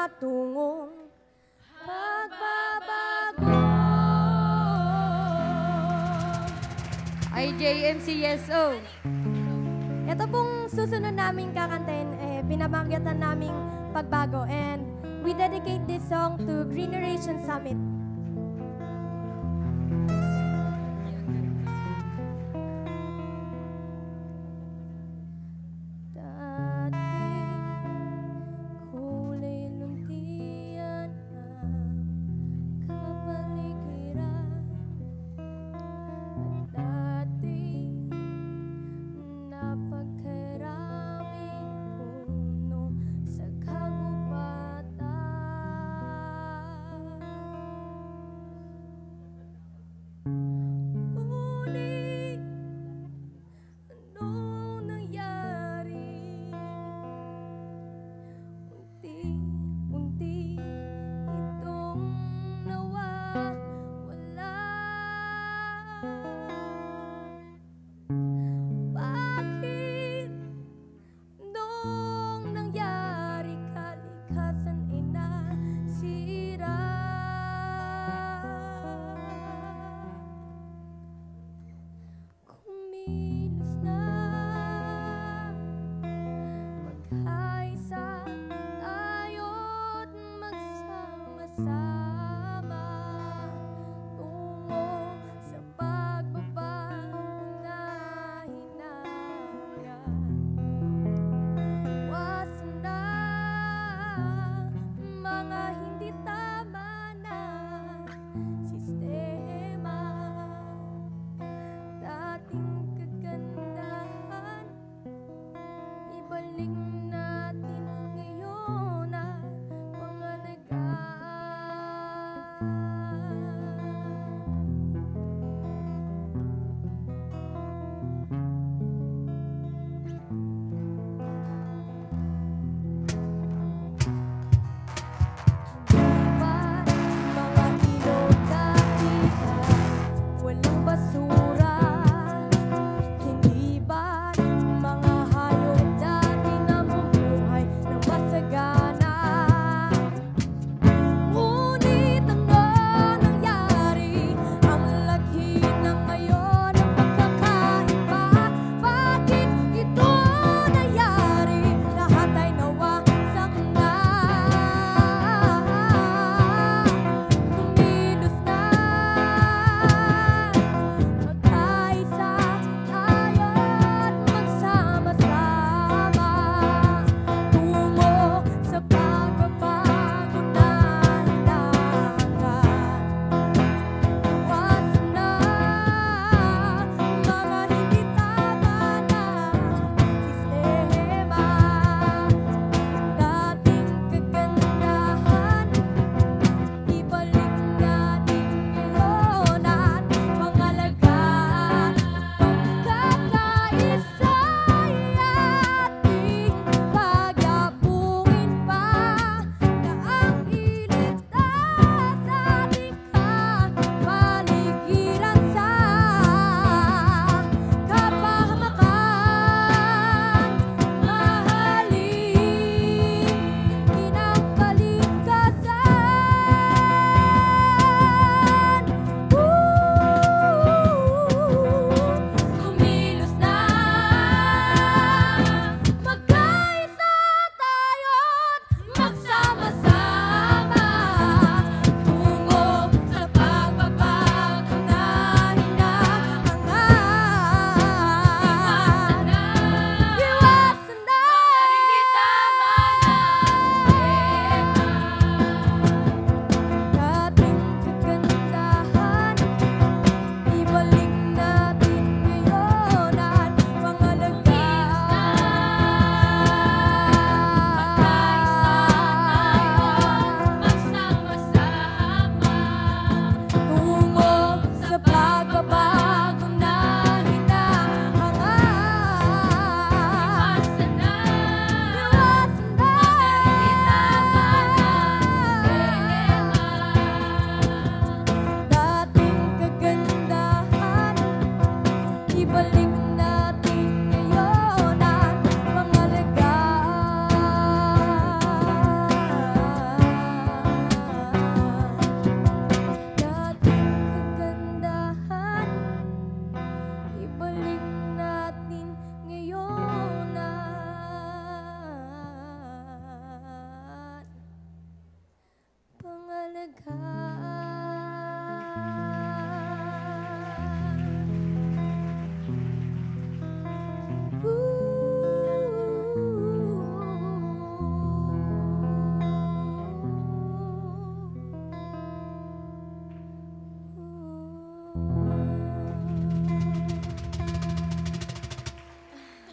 patungong pagbabago. IJMCSO. Ito pong susunod naming kakantahin, binabanggatan naming pagbago, and we dedicate this song to Greeneration Summit.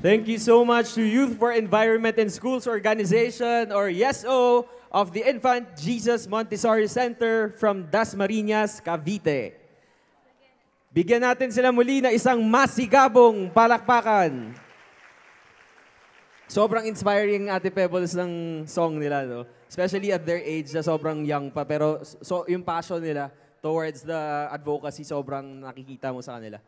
Thank you so much to Youth for Environment in Schools Organization, or YESO, of the Infant Jesus Montessori Center from Dasmariñas, Cavite. Bigyan natin sila muli na isang masigabong palakpakan. Sobrang inspiring, Ate Pebbles, ng song nila, no? Especially at their age, na sobrang young pa. Pero yung passion nila towards the advocacy, sobrang nakikita mo sa kanila.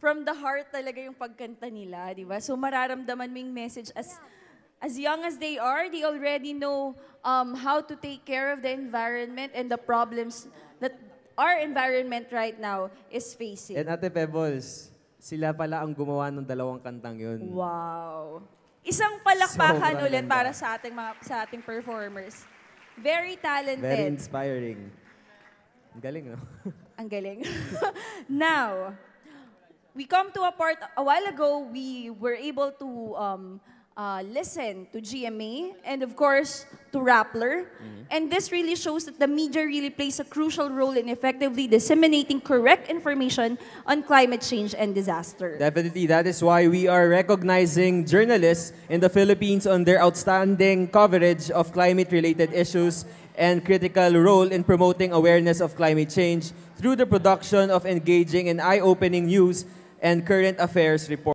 From the heart talaga yung pagkanta nila, di ba? So mararamdaman mo yung message as young as they are, they already know how to take care of the environment and the problems that our environment right now is facing. And Ate Pebbles, sila pala ang gumawa ng dalawang kantang yun. Wow. Isang palakpakan Sobrang ulit ganda. para sa ating performers. Very talented. Very inspiring. Ang galing, no? Ang galing. Now, we come to a part, a while ago, we were able to listen to GMA and of course to Rappler. And this really shows that the media really plays a crucial role in effectively disseminating correct information on climate change and disaster. Definitely, that is why we are recognizing journalists in the Philippines on their outstanding coverage of climate-related issues and critical role in promoting awareness of climate change through the production of engaging and eye-opening news and current affairs reports.